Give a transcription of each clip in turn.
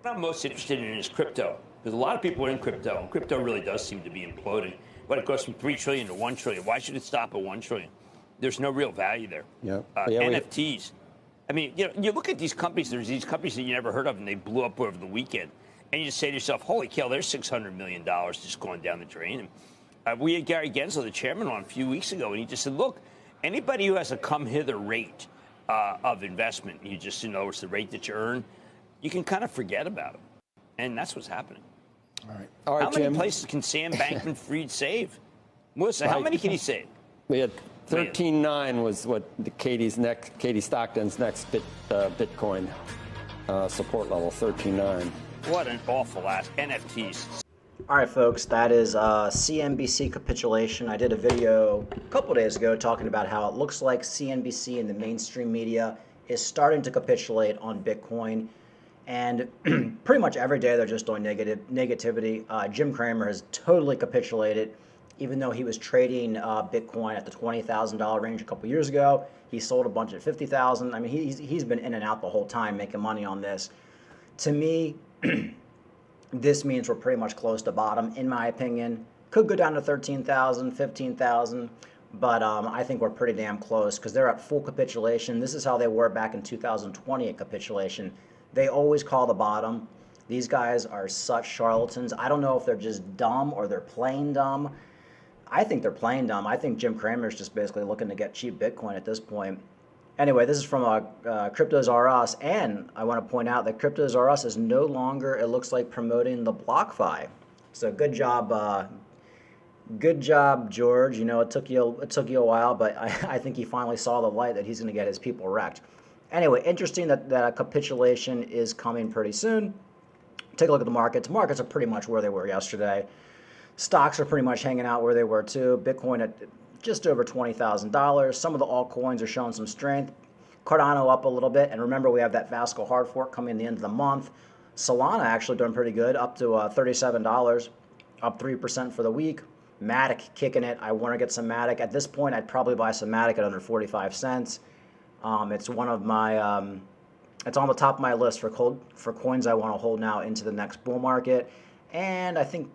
What I'm most interested in is crypto, because a lot of people are in crypto, and crypto really does seem to be imploding. But it goes from 3 trillion to 1 trillion. Why should it stop at 1 trillion? There's no real value there. Yeah. NFTs. I mean, you look at these companies. There's these companies that you never heard of, and they blew up over the weekend. And you just say to yourself, "Holy cow! There's $600 million just going down the drain." And we had Gary Gensler, the chairman, on a few weeks ago, and he just said, "Look, anybody who has a come-hither rate of investment, you just know it's the rate that you earn, you can kind of forget about it." And that's what's happening. All right, how Jim. many places can Sam Bankman-Fried save? Melissa, how many can he save? We had 13.9 was what Katie Stockton's next Bitcoin support level, 13.9. What an awful ass. NFTs. All right, folks, that is CNBC capitulation. I did a video a couple days ago talking about how it looks like CNBC and the mainstream media is starting to capitulate on Bitcoin. And pretty much every day they're just doing negativity. Jim Cramer has totally capitulated, even though he was trading Bitcoin at the $20,000 range a couple years ago. He sold a bunch at $50,000. I mean, he's been in and out the whole time making money on this. To me, this means we're pretty much close to bottom, in my opinion. Could go down to 13,000, 15,000, but I think we're pretty damn close because they're at full capitulation. This is how they were back in 2020 at capitulation. They always call the bottom. These guys are such charlatans. I don't know if they're just dumb or they're playing dumb. I think they're playing dumb. I think Jim Cramer's just basically looking to get cheap Bitcoin at this point. Anyway, this is from Cryptos R Us, and I want to point out that Cryptos R Us is no longer, it looks like, promoting the BlockFi. So good job, George. You know, it took you a while, but I think he finally saw the light that he's going to get his people wrecked. Anyway, interesting that a capitulation is coming pretty soon. Take a look at the markets. Markets are pretty much where they were yesterday. Stocks are pretty much hanging out where they were too. Bitcoin at just over $20,000. Some of the altcoins are showing some strength. Cardano up a little bit. And remember, we have that Vasco hard fork coming at the end of the month. Solana actually doing pretty good, up to $37, up 3% for the week. Matic kicking it. I want to get some Matic. At this point, I'd probably buy some Matic at under 45 cents. It's one of my, it's on the top of my list for coins I want to hold now into the next bull market. And I think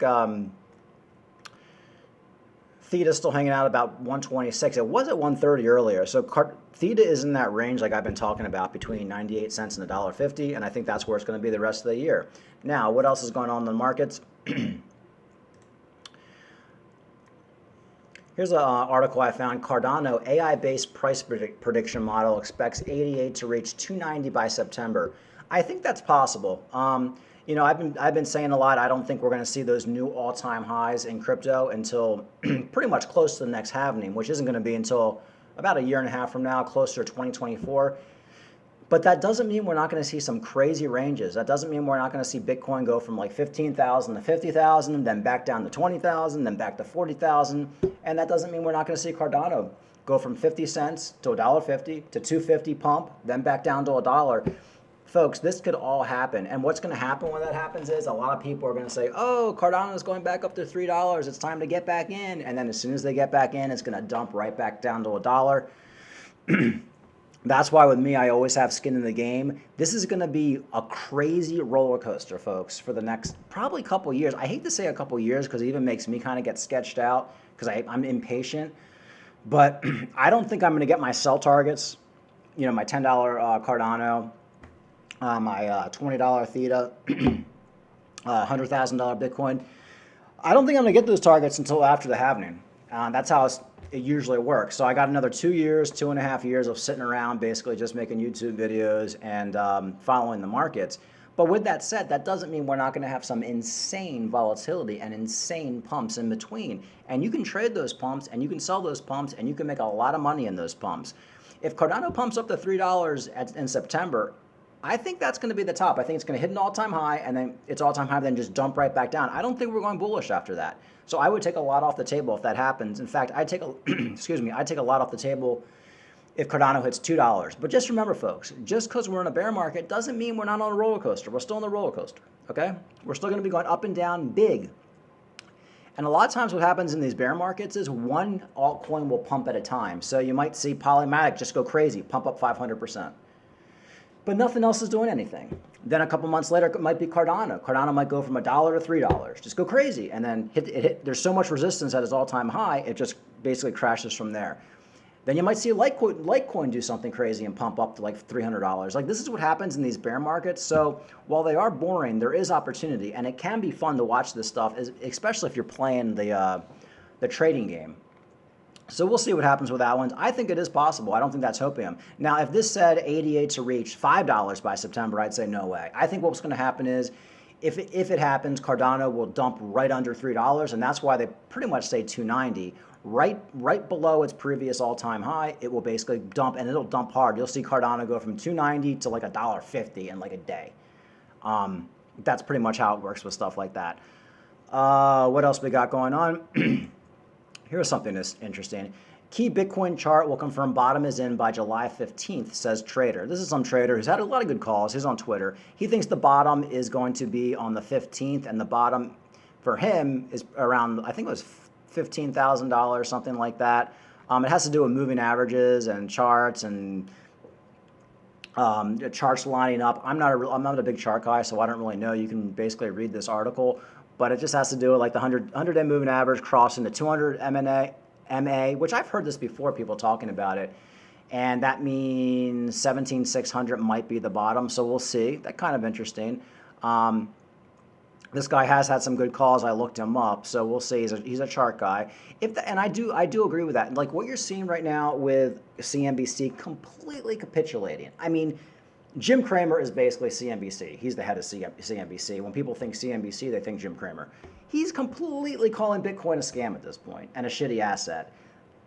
Theta's still hanging out about 126. It was at 130 earlier. So Theta is in that range like I've been talking about, between 98 cents and $1.50. And I think that's where it's going to be the rest of the year. Now, what else is going on in the markets? Here's an article I found. Cardano AI-based price prediction model expects 88 to reach 290 by September. I think that's possible. You know, I've been saying a lot. I don't think we're going to see those new all-time highs in crypto until pretty much close to the next halving, which isn't going to be until about a year and a half from now, closer to 2024. But that doesn't mean we're not going to see some crazy ranges. That doesn't mean we're not going to see Bitcoin go from like 15,000 to 50,000, then back down to 20,000, then back to 40,000. And that doesn't mean we're not going to see Cardano go from 50 cents to $1.50 to $2.50 pump, then back down to $1. Folks, this could all happen. And what's going to happen when that happens is a lot of people are going to say, oh, Cardano is going back up to $3. It's time to get back in. And then as soon as they get back in, it's going to dump right back down to $1. That's why with me, I always have skin in the game. This is going to be a crazy roller coaster, folks, for the next probably couple years. I hate to say a couple years because it even makes me kind of get sketched out because I'm impatient. But I don't think I'm going to get my sell targets, you know, my $10 Cardano, my $20 Theta, $100,000 Bitcoin. I don't think I'm going to get those targets until after the halving. That's how it usually works. So I got another 2 years, 2.5 years of sitting around basically just making YouTube videos and following the markets. But with that said, that doesn't mean we're not going to have some insane volatility and insane pumps in between. And you can trade those pumps and you can sell those pumps and you can make a lot of money in those pumps. If Cardano pumps up to $3 in September, I think that's going to be the top. I think it's going to hit an all-time high, and then its all-time high then just dump right back down. I don't think we're going bullish after that. So I would take a lot off the table if that happens. In fact, I'd take a I'd take a lot off the table if Cardano hits $2. But just remember, folks, just because we're in a bear market doesn't mean we're not on a roller coaster. We're still on the roller coaster, okay? We're still going to be going up and down big. And a lot of times what happens in these bear markets is one altcoin will pump at a time. So you might see Polymatic just go crazy, pump up 500%. but nothing else is doing anything. Then a couple months later, it might be Cardano. Cardano might go from $1 to $3, just go crazy, and then there's so much resistance at its all-time high, it just basically crashes from there. Then you might see Litecoin do something crazy and pump up to like $300. Like, this is what happens in these bear markets. So while they are boring, there is opportunity, and it can be fun to watch this stuff, especially if you're playing the trading game. So we'll see what happens with that one. I think it is possible. I don't think that's hopium. Now, if this said 88 to reach $5 by September, I'd say no way. I think what's going to happen is, if it happens, Cardano will dump right under $3, and that's why they pretty much say 290. Right below its previous all-time high, it will basically dump, and it'll dump hard. You'll see Cardano go from 290 to like $1.50 in like a day. That's pretty much how it works with stuff like that. What else we got going on? Here's something that's interesting. Key Bitcoin chart will confirm bottom is in by July 15th, says trader. This is some trader who's had a lot of good calls. He's on Twitter. He thinks the bottom is going to be on the 15th, and the bottom for him is around, I think it was $15,000, something like that. It has to do with moving averages and charts and charts lining up. I'm not a big chart guy, so I don't really know. You can basically read this article, but it just has to do with like the 100-day moving average crossing the 200 MA, which I've heard this before, people talking about it, and that means 17,600 might be the bottom. So we'll see. That's kind of interesting. This guy has had some good calls. I looked him up, so we'll see. He's a chart guy. And I do agree with that. Like, what you're seeing right now with CNBC completely capitulating. I mean, Jim Cramer is basically CNBC. He's the head of CNBC. When people think CNBC, they think Jim Cramer. He's completely calling Bitcoin a scam at this point and a shitty asset.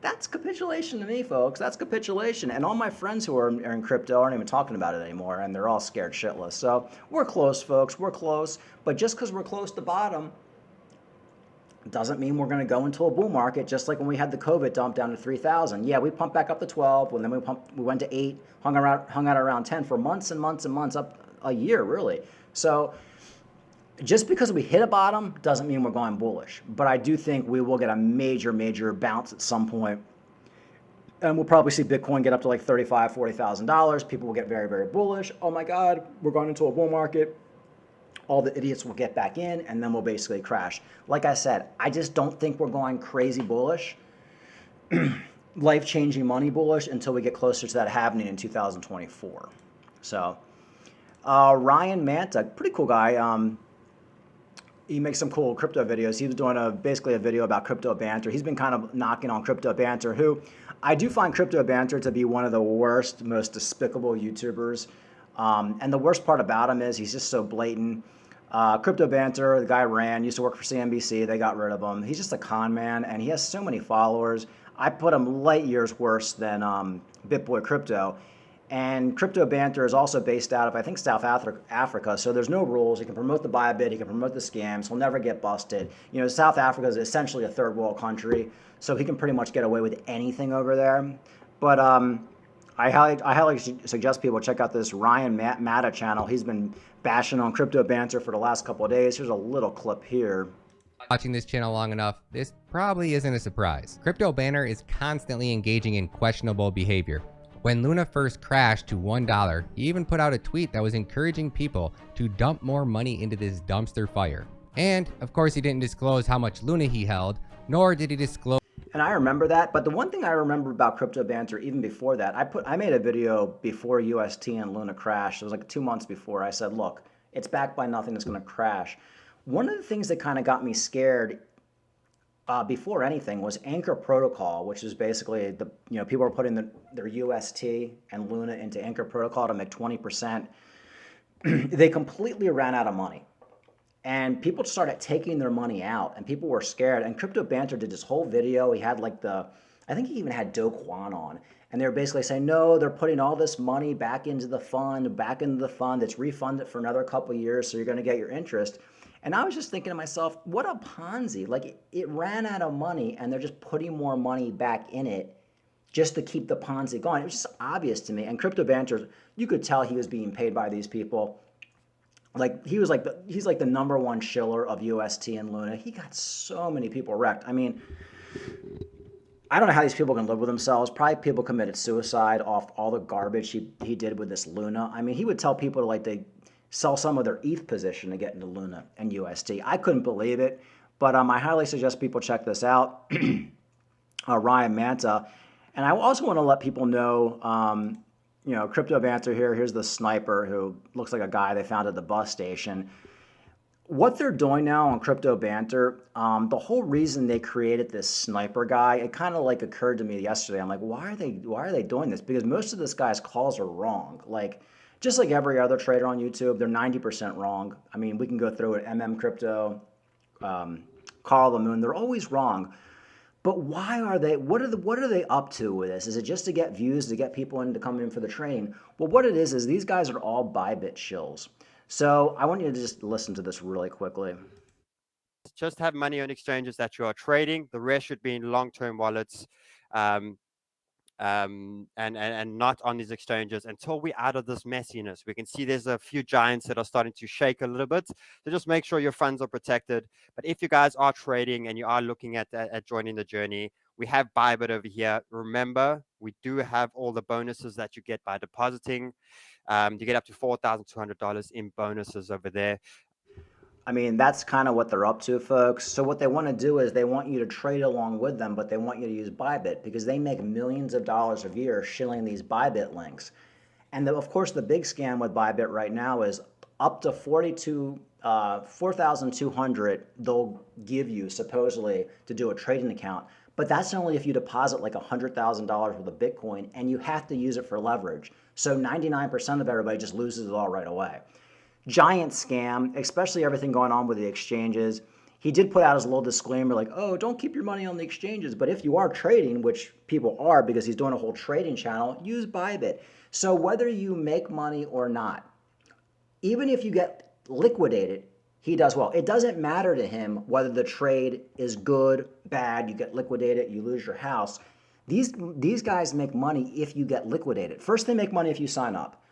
That's capitulation to me, folks. That's capitulation. And all my friends who are in crypto aren't even talking about it anymore, and they're all scared shitless. So we're close, folks. We're close. But just because we're close to bottom doesn't mean we're going to go into a bull market, just like when we had the COVID dump down to 3,000. Yeah, we pumped back up to 12, and then we went to 8, hung out around 10 for months and months and months, up a year, really. So just because we hit a bottom doesn't mean we're going bullish. But I do think we will get a major, major bounce at some point. And we'll probably see Bitcoin get up to like $35,000, $40,000. People will get very, very bullish. Oh my God, we're going into a bull market. All the idiots will get back in, and then we'll basically crash. Like I said, I just don't think we're going crazy bullish, life-changing money bullish, until we get closer to that happening in 2024. So Ryan Manta, pretty cool guy. He makes some cool crypto videos. He was doing basically a video about Crypto Banter. He's been kind of knocking on Crypto Banter, who I do find Crypto Banter to be one of the worst, most despicable YouTubers. And the worst part about him is he's just so blatant. Crypto Banter, the guy used to work for CNBC. They got rid of him. He's just a con man, and he has so many followers. I put him light years worse than BitBoy Crypto. And Crypto Banter is also based out of, I think, South Africa. So there's no rules. He can promote the Bybit. He can promote the scams. He'll never get busted. You know, South Africa is essentially a third world country, so he can pretty much get away with anything over there. But I highly suggest people check out this Ryan Mata channel. He's been bashing on Crypto Banter for the last couple of days. Here's a little clip here. Watching this channel long enough, this probably isn't a surprise. Crypto Banter is constantly engaging in questionable behavior. When Luna first crashed to $1, he even put out a tweet that was encouraging people to dump more money into this dumpster fire. And, of course, he didn't disclose how much Luna he held, nor did he disclose. And I remember that, but the one thing I remember about Crypto Banter, even before that, I made a video before UST and Luna crashed. It was like 2 months before. I said, look, it's backed by nothing, it's going to crash. One of the things that kind of got me scared before anything was Anchor Protocol, which is basically people are putting their UST and Luna into Anchor Protocol to make 20%. They completely ran out of money. And people started taking their money out, and people were scared. And Crypto Banter did this whole video. He had I think he even had Do Kwon on. And they were basically saying, no, they're putting all this money back into the fund. It's refunded for another couple of years, so you're going to get your interest. And I was just thinking to myself, what a Ponzi. Like, it ran out of money, and they're just putting more money back in it just to keep the Ponzi going. It was just obvious to me. And Crypto Banter, you could tell he was being paid by these people. Like, he's like the #1 shiller of UST and Luna. He got so many people wrecked. I mean, I don't know how these people can live with themselves. Probably people committed suicide off all the garbage he did with this Luna. I mean, he would tell people to they sell some of their ETH position to get into Luna and USD. I couldn't believe it, but I highly suggest people check this out. Ryan Manta, and I also want to let people know, Crypto Banter here. Here's the sniper who looks like a guy they found at the bus station. What they're doing now on Crypto Banter, the whole reason they created this sniper guy, it kind of occurred to me yesterday. I'm like, why are they doing this? Because most of this guy's calls are wrong. Just like every other trader on YouTube, they're 90% wrong. I mean, we can go through it. Crypto, Carl the Moon, they're always wrong. But why are they? What are they up to with this? Is it just to get views, to get people in to come in for the training? Well, what it is these guys are all Bybit shills. So I want you to just listen to this really quickly. Just have money on exchanges that you are trading. The rest should be in long-term wallets, and not on these exchanges until we're out of this messiness. We can see there's a few giants that are starting to shake a little bit. So just make sure your funds are protected. But if you guys are trading and you are looking at joining the journey, we have Bybit over here. Remember, we do have all the bonuses that you get by depositing. You get up to $4,200 in bonuses over there. I mean, that's kind of what they're up to, folks. So what they want to do is they want you to trade along with them, but they want you to use Bybit because they make millions of dollars a year shilling these Bybit links. And of course, the big scam with Bybit right now is up to 4,200 they'll give you supposedly to do a trading account. But that's only if you deposit $100,000 worth of Bitcoin, and you have to use it for leverage. So 99% of everybody just loses it all right away. Giant scam, especially everything going on with the exchanges. He did put out his little disclaimer oh, don't keep your money on the exchanges. But if you are trading, which people are because he's doing a whole trading channel, use Bybit. So whether you make money or not, even if you get liquidated, he does well. It doesn't matter to him whether the trade is good, bad, you get liquidated, you lose your house. These guys make money if you get liquidated. First, they make money if you sign up.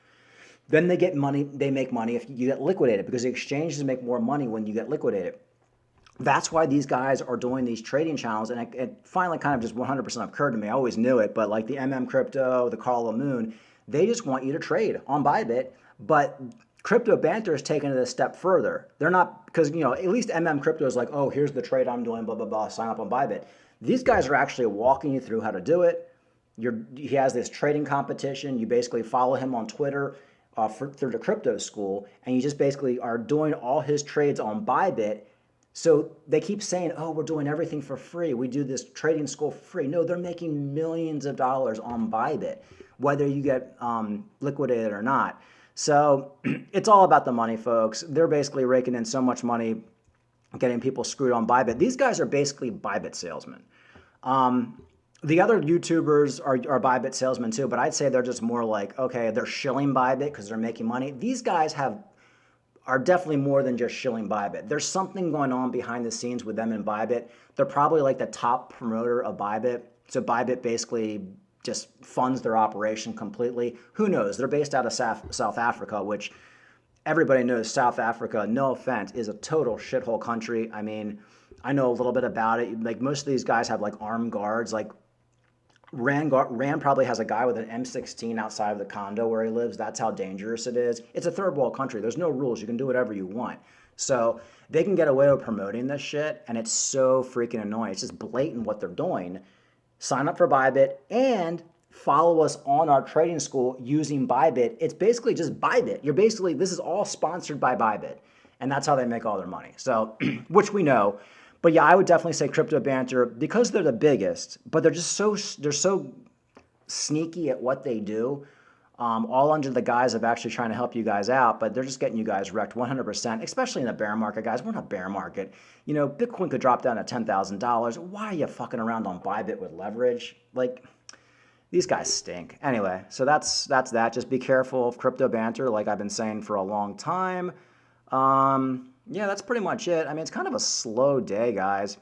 Then they make money if you get liquidated because the exchanges make more money when you get liquidated. That's why these guys are doing these trading channels. And it finally kind of just 100% occurred to me. I always knew it, but like the Crypto, the Carl the Moon, they just want you to trade on Bybit. But Crypto Banter is taking it a step further. They're not, because at least Crypto is like, oh, here's the trade I'm doing, blah, blah, blah, sign up on Bybit. These guys are actually walking you through how to do it. He has this trading competition. You basically follow him on Twitter. Through the crypto school, and you just basically are doing all his trades on Bybit. So they keep saying, oh, we're doing everything for free. We do this trading school for free. No, they're making millions of dollars on Bybit, whether you get liquidated or not. So it's all about the money, folks. They're basically raking in so much money, getting people screwed on Bybit. These guys are basically Bybit salesmen. The other YouTubers are Bybit salesmen too, but I'd say they're just more okay, they're shilling Bybit because they're making money. These guys are definitely more than just shilling Bybit. There's something going on behind the scenes with them in Bybit. They're probably the top promoter of Bybit. So Bybit basically just funds their operation completely. Who knows? They're based out of South Africa, which everybody knows South Africa, no offense, is a total shithole country. I mean, I know a little bit about it. Most of these guys have armed guards. Rand probably has a guy with an M16 outside of the condo where he lives. That's how dangerous it is. It's a third world country. There's no rules. You can do whatever you want. So they can get away with promoting this shit, and it's so freaking annoying. It's just blatant what they're doing. Sign up for Bybit and follow us on our trading school using Bybit. It's basically just Bybit. This is all sponsored by Bybit, and that's how they make all their money. So, which we know. But yeah, I would definitely say Crypto Banter because they're the biggest, but they're so sneaky at what they do, all under the guise of actually trying to help you guys out. But they're just getting you guys wrecked 100%, especially in the bear market, guys. We're in a bear market. Bitcoin could drop down to $10,000. Why are you fucking around on Bybit with leverage? These guys stink. Anyway, so that's that. Just be careful of Crypto Banter, like I've been saying for a long time. Yeah, that's pretty much it. I mean, it's kind of a slow day, guys.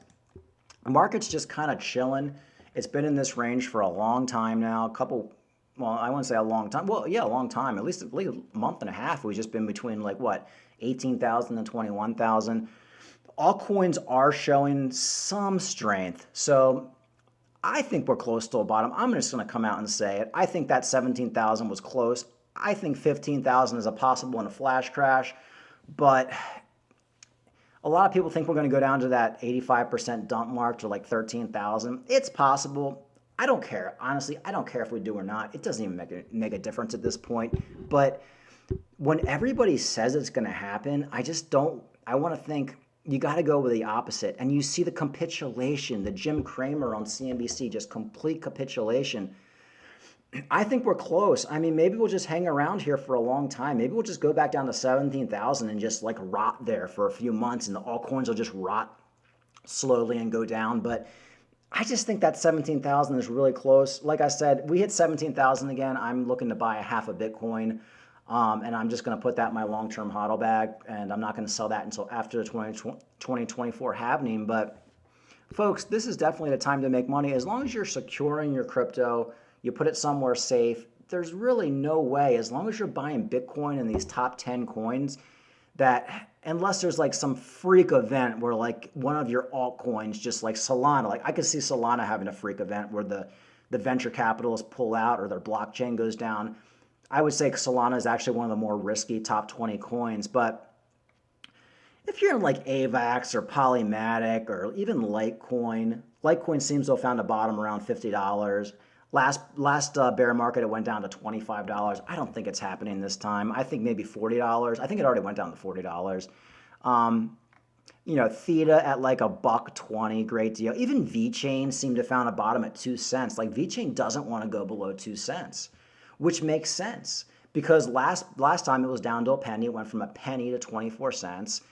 The market's just kind of chilling. It's been in this range for a long time now. I wouldn't say a long time. Well, yeah, a long time. At least a month and a half. We've just been between 18,000 and 21,000. All coins are showing some strength. So I think we're close to a bottom. I'm just going to come out and say it. I think that 17,000 was close. I think 15,000 is a possible in a flash crash, but a lot of people think we're going to go down to that 85% dump mark to like 13,000. It's possible. I don't care. Honestly, I don't care if we do or not. It doesn't even make a difference at this point. But when everybody says it's going to happen, I just don't. I want to think you got to go with the opposite. And you see the capitulation, the Jim Cramer on CNBC, just complete capitulation. I think we're close. I mean, maybe we'll just hang around here for a long time. Maybe we'll just go back down to 17,000 and just like rot there for a few months, and the altcoins will just rot slowly and go down. But I just think that 17,000 is really close. Like I said, we hit 17,000 again. I'm looking to buy a half a Bitcoin, and I'm just going to put that in my long-term hodl bag, and I'm not going to sell that until after the 2024 halving. But folks, this is definitely the time to make money. As long as you're securing your crypto, you put it somewhere safe, there's really no way, as long as you're buying Bitcoin and these top 10 coins, that unless there's like some freak event where like one of your altcoins, just like Solana, like I could see Solana having a freak event where the venture capitalists pull out or their blockchain goes down. I would say Solana is actually one of the more risky top 20 coins. But if you're in like AVAX or Polymatic or even Litecoin seems to have found a bottom around $50. Last bear market, it went down to $25. I don't think it's happening this time. I think maybe $40. I think it already went down to $40. Theta at like $1.20, great deal. Even VeChain seemed to have found a bottom at 2 cents. Like VeChain doesn't want to go below 2 cents, which makes sense because last time it was down to a penny. It went from a penny to 24 cents.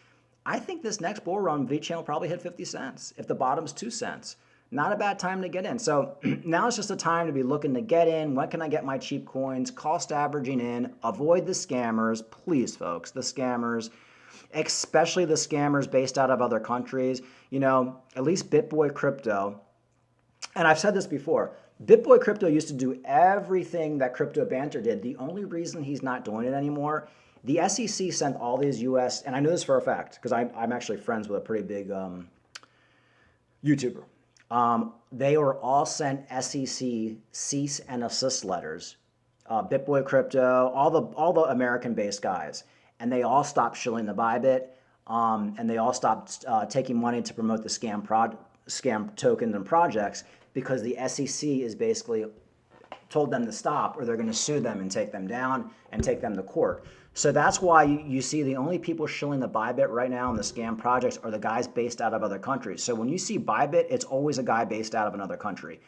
I think this next bull run, VeChain will probably hit 50 cents if the bottom's 2 cents. Not a bad time to get in. So now it's just a time to be looking to get in. When can I get my cheap coins? Cost averaging in. Avoid the scammers. Please, folks, the scammers, especially the scammers based out of other countries. At least BitBoy Crypto, and I've said this before, BitBoy Crypto used to do everything that Crypto Banter did. The only reason he's not doing it anymore, the SEC sent all these US, and I know this for a fact because I'm actually friends with a pretty big YouTuber. They were all sent SEC cease and assist letters, BitBoy Crypto, all the American-based guys, and they all stopped shilling the Bybit, and they all stopped taking money to promote the scam tokens and projects because the SEC is basically told them to stop, or they're going to sue them and take them down and take them to court. So that's why you see the only people shilling the Bybit right now in the scam projects are the guys based out of other countries. So when you see Bybit, it's always a guy based out of another country.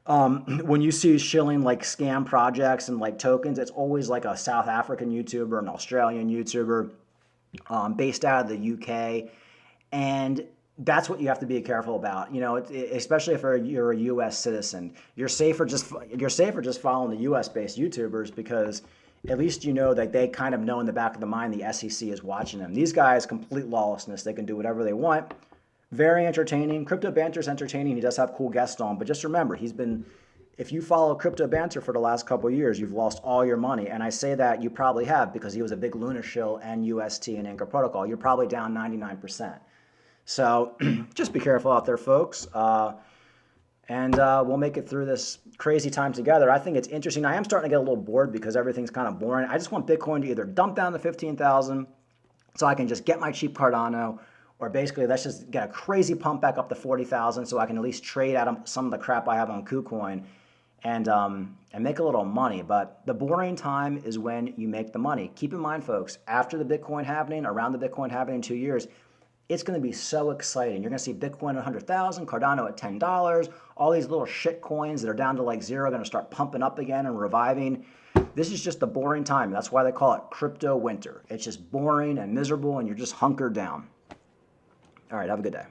When you see shilling like scam projects and like tokens, it's always like a South African YouTuber, an Australian YouTuber based out of the UK. And that's what you have to be careful about, especially if you're a U.S. citizen. You're safer just following the U.S.-based YouTubers because at least that they kind of know in the back of the mind the SEC is watching them. These guys, complete lawlessness. They can do whatever they want. Very entertaining. Crypto Banter's entertaining. He does have cool guests on, but just remember, if you follow Crypto Banter for the last couple of years, you've lost all your money. And I say that you probably have because he was a big Luna shill and UST and Anchor Protocol. You're probably down 99%. So just be careful out there, folks. And we'll make it through this crazy time together. I think it's interesting. I am starting to get a little bored because everything's kind of boring. I just want Bitcoin to either dump down to 15,000 so I can just get my cheap Cardano, or basically let's just get a crazy pump back up to 40,000 so I can at least trade out some of the crap I have on KuCoin and make a little money. But the boring time is when you make the money. Keep in mind, folks, after the Bitcoin halving, around the Bitcoin halving in 2 years, it's going to be so exciting. You're going to see Bitcoin at 100,000, Cardano at $10. All these little shit coins that are down to like zero are going to start pumping up again and reviving. This is just the boring time. That's why they call it crypto winter. It's just boring and miserable, and you're just hunkered down. All right, have a good day.